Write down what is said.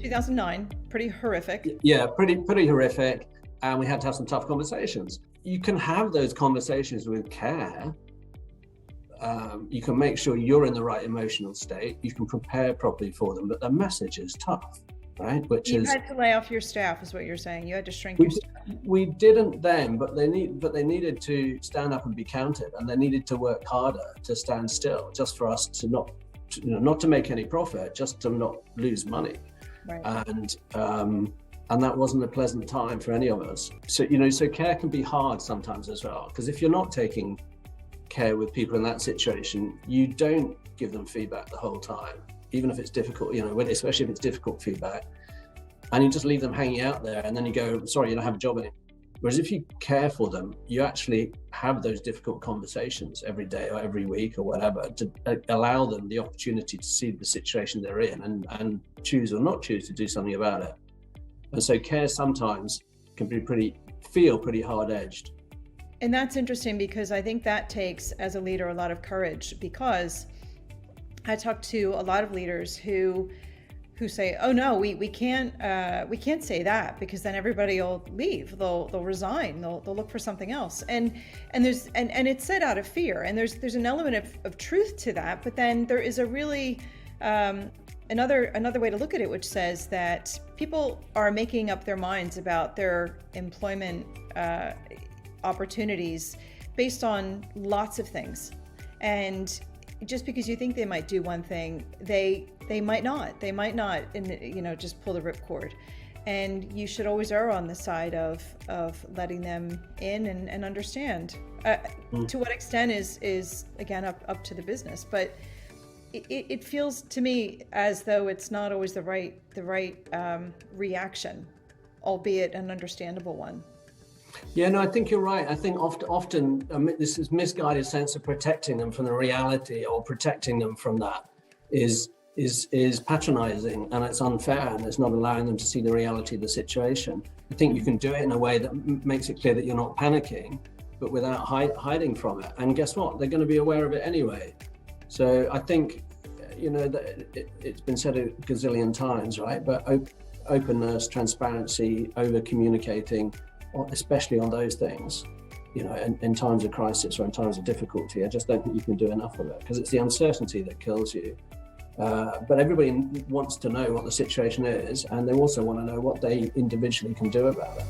2009, pretty horrific. Yeah, pretty horrific. And we had to have some tough conversations. You can have those conversations with care. You can make sure you're in the right emotional state. You can prepare properly for them, but the message is tough, right? You had to lay off your staff, is what you're saying. You had to shrink your staff. We didn't then, but they needed to stand up and be counted, and they needed to work harder to stand still, just for us to not to make any profit, just to not lose money. Right. And that wasn't a pleasant time for any of us. So care can be hard sometimes as well, because if you're not taking care with people in that situation, you don't give them feedback the whole time, even if it's difficult, especially if it's difficult feedback, and you just leave them hanging out there, and then you go, sorry, you don't have a job anymore. Whereas if you care for them, you actually have those difficult conversations every day or every week or whatever, to allow them the opportunity to see the situation they're in and choose or not choose to do something about it. And so care sometimes can be feel pretty hard-edged. And that's interesting, because I think that takes, as a leader, a lot of courage, because I talk to a lot of leaders who say, oh no, we can't say that, because then everybody will leave, they'll resign, they'll look for something else. And it's said out of fear. And there's an element of truth to that, but then there is a really another way to look at it, which says that people are making up their minds about their employment opportunities based on lots of things. And just because you think they might do one thing, they might not. They might not, just pull the ripcord. And you should always err on the side of letting them in and understand. To what extent is again up to the business, but it feels to me as though it's not always the right reaction, albeit an understandable one. Yeah, no, I think you're right. I think often this is misguided sense of protecting them from the reality, or protecting them from that is patronizing, and it's unfair, and it's not allowing them to see the reality of the situation. I think you can do it in a way that makes it clear that you're not panicking, but without hiding from it. And guess what? They're going to be aware of it anyway. So I think, it's been said a gazillion times, right? But openness, transparency, over communicating, especially on those things, in times of crisis or in times of difficulty, I just don't think you can do enough of it, because it's the uncertainty that kills you. But everybody wants to know what the situation is, and they also want to know what they individually can do about it.